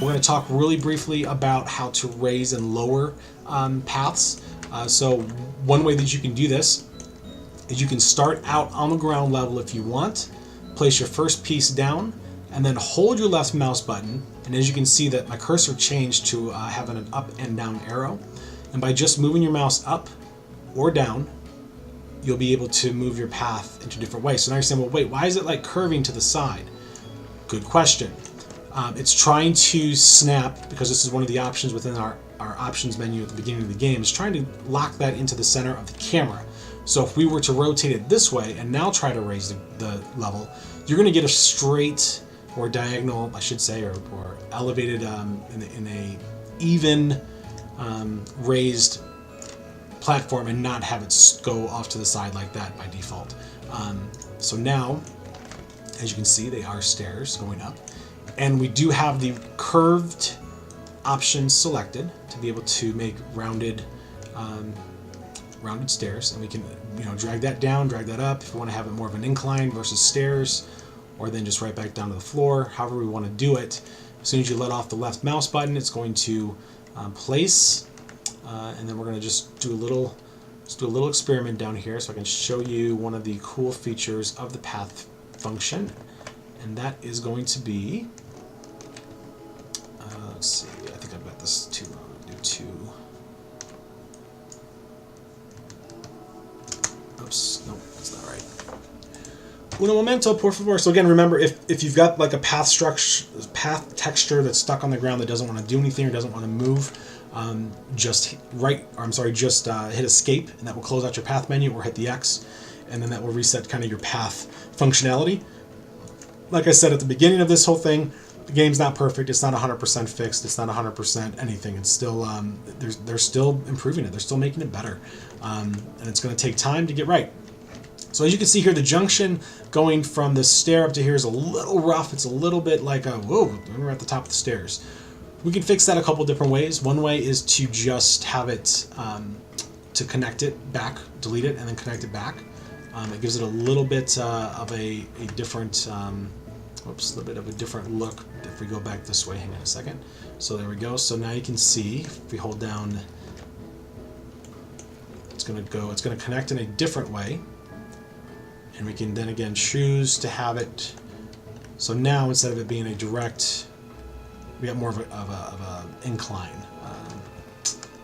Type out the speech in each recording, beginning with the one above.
We're going to talk really briefly about how to raise and lower paths. So one way that you can do this is you can start out on the ground level if you want, place your first piece down, and then hold your left mouse button. And as you can see that my cursor changed to having an up and down arrow. And by just moving your mouse up or down, you'll be able to move your path into different ways. So now you're saying, well, wait, why is it like curving to the side? Good question. It's trying to snap, because this is one of the options within our options menu at the beginning of the game, is trying to lock that into the center of the camera. So if we were to rotate it this way and now try to raise the level, you're going to get a straight or diagonal, I should say, or elevated in a even raised platform, and not have it go off to the side like that by default. So now, as you can see, they are stairs going up, and we do have the curved option selected to be able to make rounded stairs, and we can drag that down, drag that up if we want to have it more of an incline versus stairs, or then just right back down to the floor, however we want to do it. As soon as you let off the left mouse button, it's going to place, and then we're going to just do a little experiment down here so I can show you one of the cool features of the path function, and that is going to be, let's see, I think I've got this too long. Do two. Oops, nope, that's not right. Uno momento, por favor. So again, remember, if you've got like a path texture that's stuck on the ground that doesn't want to do anything or doesn't want to move, just hit escape, and that will close out your path menu, or hit the X, and then that will reset kind of your path functionality. Like I said at the beginning of this whole thing, the game's not perfect. It's not 100% fixed. It's not 100% anything. It's still they're still improving it. They're still making it better, and it's going to take time to get right. So as you can see here, the junction going from the stair up to here is a little rough. It's a little bit like whoa, we're at the top of the stairs. We can fix that a couple different ways. One way is to just have it to connect it back, delete it, and then connect it back. It gives it a little bit of a different, a little bit of a different look. If we go back this way, hang on a second. So there we go. So now you can see, if we hold down, it's going to connect in a different way. And we can then again choose to have it. So now instead of it being a direct, we got more of a incline.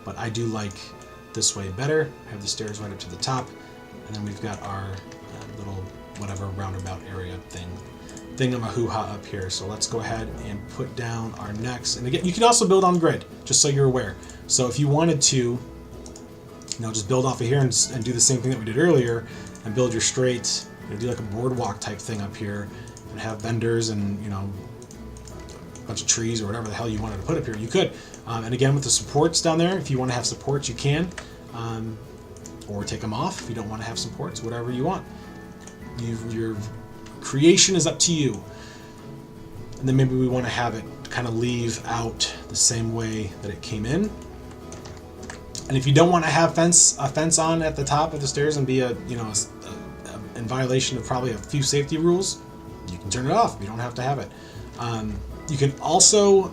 But I do like this way better. I have the stairs right up to the top, and then we've got our little whatever roundabout area thingamahoo-ha up here. So let's go ahead and put down our next. And again, you can also build on grid, just so you're aware. So if you wanted to, just build off of here and do the same thing that we did earlier, and build your straight, do like a boardwalk type thing up here, and have vendors and a bunch of trees or whatever the hell you wanted to put up here, you could. And again, with the supports down there, if you want to have supports, you can, or take them off if you don't want to have supports, whatever you want. Your creation is up to you. And then maybe we want to have it kind of leave out the same way that it came in. And if you don't want to have a fence on at the top of the stairs and be in violation of probably a few safety rules, you can turn it off. You don't have to have it. You can also,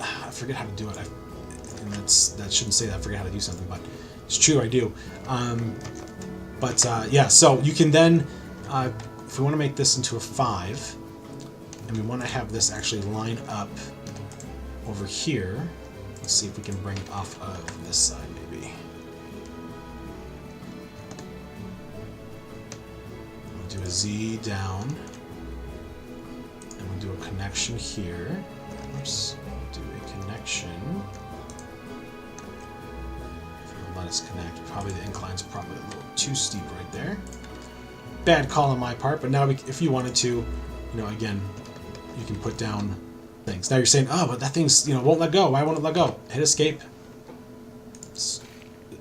I forget how to do it. That shouldn't say that I forget how to do something, but it's true, I do. Yeah, so you can then, if we want to make this into a 5, and we want to have this actually line up over here, let's see if we can bring it off of this side maybe. We'll do a Z down, and we'll do a connection here. Oops, we'll do a connection. If it'll let us connect, probably the incline's probably a little too steep right there. Bad call on my part, but now if you wanted to, again, you can put down things. Now you're saying, oh, but that thing's, won't let go. Why won't it let go? Hit escape.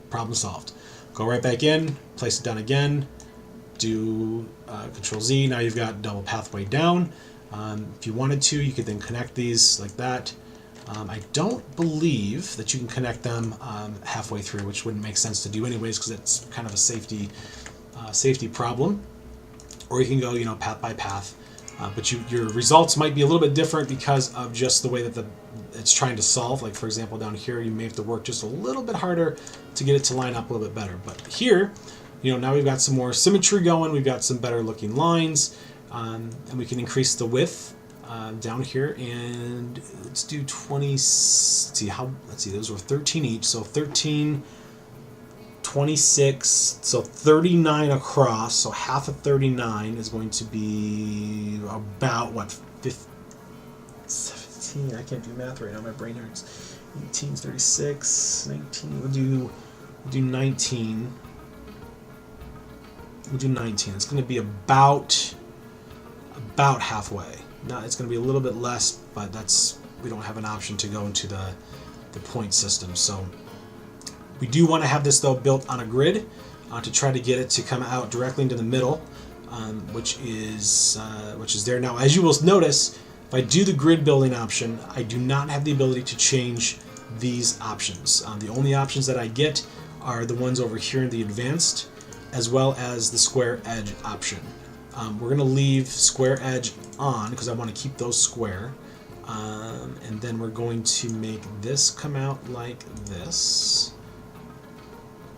Problem solved. Go right back in, place it down again, do Control Z. Now you've got double pathway down. If you wanted to, you could then connect these like that. I don't believe that you can connect them halfway through, which wouldn't make sense to do anyways, because it's kind of a safety problem. Or you can go, path by path. But your results might be a little bit different because of just the way that it's trying to solve. Like for example, down here, you may have to work just a little bit harder to get it to line up a little bit better. But here, now we've got some more symmetry going. We've got some better looking lines, and we can increase the width down here. And let's do 20. Let's see, those were 13 each, so 13. 26, so 39 across, so half of 39 is going to be about, what, 17, I can't do math right now, my brain hurts, 18, 36, 19, we'll do 19, it's going to be about halfway. Now it's going to be a little bit less, but we don't have an option to go into the point system, so we do want to have this though built on a grid to try to get it to come out directly into the middle, which is there. Now, as you will notice, if I do the grid building option, I do not have the ability to change these options. The only options that I get are the ones over here in the advanced, as well as the square edge option. We're going to leave square edge on because I want to keep those square. And then we're going to make this come out like this.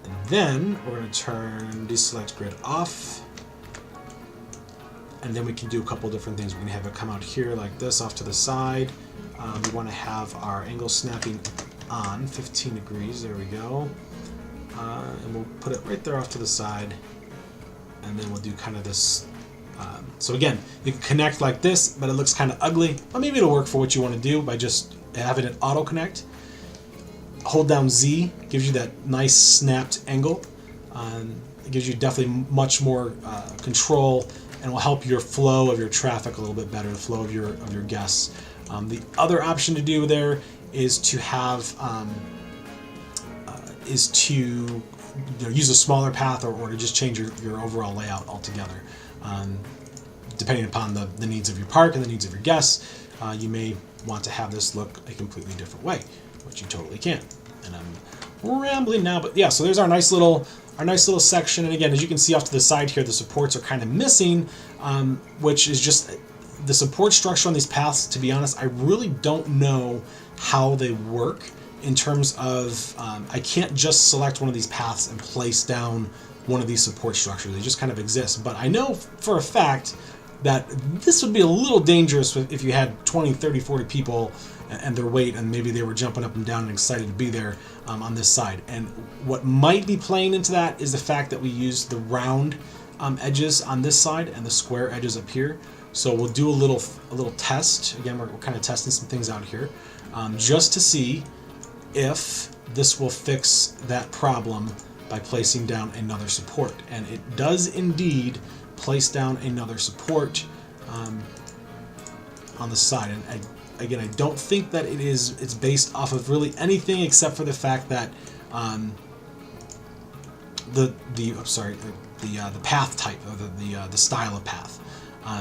And then we're going to turn deselect grid off. And then we can do a couple different things. We can have it come out here like this off to the side. We want to have our angle snapping on 15 degrees. There we go. And we'll put it right there off to the side. And then we'll do kind of this. So again, you can connect like this, but it looks kind of ugly. But maybe it'll work for what you want to do by just having it auto connect. Hold down Z, gives you that nice snapped angle. It gives you definitely much more control, and will help your flow of your traffic a little bit better, the flow of your guests. The other option to do there is to have use a smaller path, or to just change your overall layout altogether. Depending upon the needs of your park and the needs of your guests, you may want to have this look a completely different way, which you totally can. And I'm rambling now, but yeah, so there's our nice little section. And again, as you can see off to the side here, the supports are kind of missing, which is just the support structure on these paths. To be honest, I really don't know how they work in terms of, I can't just select one of these paths and place down one of these support structures. They just kind of exist. But I know for a fact that this would be a little dangerous if you had 20, 30, 40 people and their weight, and maybe they were jumping up and down and excited to be there on this side. And what might be playing into that is the fact that we use the round edges on this side and the square edges up here. So we'll do a little test. Again, we're kind of testing some things out here, just to see if this will fix that problem by placing down another support. And it does indeed place down another support on the side. And again, I don't think that it's based off of really anything except for the fact that the path type, or the style of path,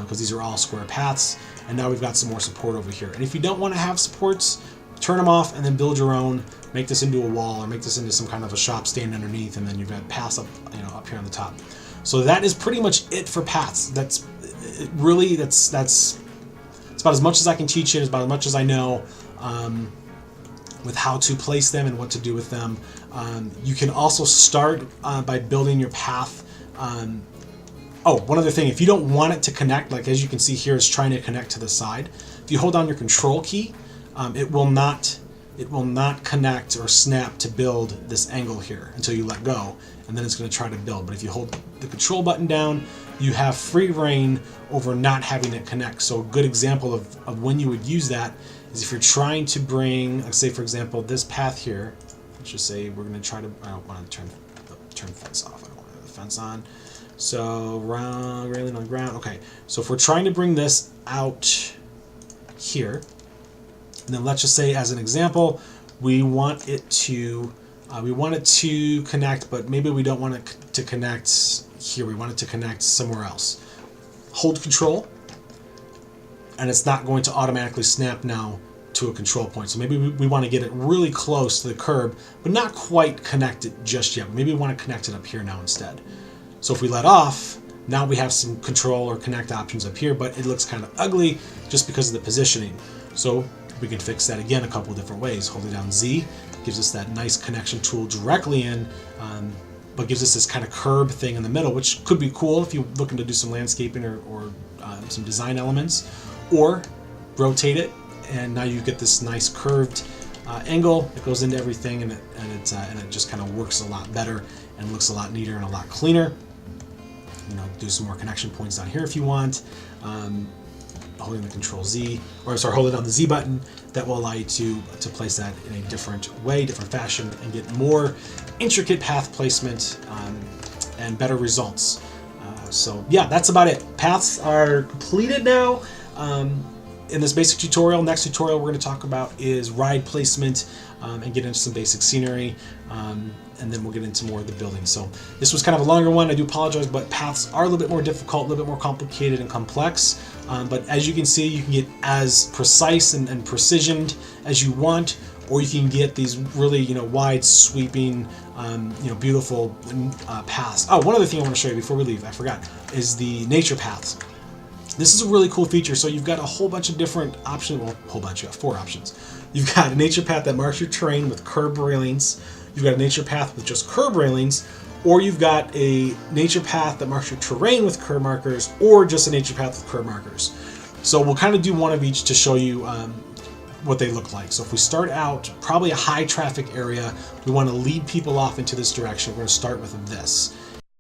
because these are all square paths. And now we've got some more support over here. And if you don't want to have supports, turn them off and then build your own. Make this into a wall, or make this into some kind of a shop stand underneath, and then you've got paths up here on the top. So that is pretty much it for paths. That's about as much as I can teach you. It's about as much as I know with how to place them and what to do with them. You can also start by building your path. Oh, one other thing, if you don't want it to connect, like as you can see here, it's trying to connect to the side. If you hold down your control key, it will not connect or snap to build this angle here until you let go, and then it's going to try to build. But if you hold the control button down, you have free reign over not having it connect. So a good example of when you would use that is if you're trying to bring, let's say for example, this path here. Let's just say we're going to try to, I don't want to turn fence off. I don't want to have the fence on. So railing on ground. Okay, so if we're trying to bring this out here, and then let's just say, as an example, we want it to connect, but maybe we don't want it to connect here. We want it to connect somewhere else. Hold control, and it's not going to automatically snap now to a control point. So maybe we want to get it really close to the curb, but not quite connect it just yet. Maybe we want to connect it up here now instead. So if we let off, Now we have some control or connect options up here, but it looks kind of ugly just because of the positioning. So we can fix that again a couple different ways. Holding down Z gives us that nice connection tool directly in, but gives us this kind of curb thing in the middle, which could be cool if you're looking to do some landscaping or some design elements. Or rotate it, and now you get this nice curved angle that goes into everything, and it just kind of works a lot better and looks a lot neater and a lot cleaner. You know, do some more connection points down here if you want. Holding the Control Z, or sorry, holding down the Z button, that will allow you to place that in a different way, different fashion, and get more intricate path placement and better results. So yeah, that's about it. Paths are completed now. In this basic tutorial, next tutorial we're going to talk about is ride placement and get into some basic scenery, and then we'll get into more of the building. So this was kind of a longer one, I do apologize, but paths are a little bit more difficult, a little bit more complicated and complex, but as you can see, you can get as precise and precisioned as you want, or you can get these really, you know, wide sweeping, you know, beautiful paths. Oh, one other thing I want to show you before we leave, I forgot, is the nature paths. This is a really cool feature. So you've got a whole bunch of different options. Well, a whole bunch, you have 4 options. You've got a nature path that marks your terrain with curb railings. You've got a nature path with just curb railings, or you've got a nature path that marks your terrain with curb markers, or just a nature path with curb markers. So we'll kind of do one of each to show you what they look like. So if we start out probably a high traffic area, we want to lead people off into this direction. We're going to start with this.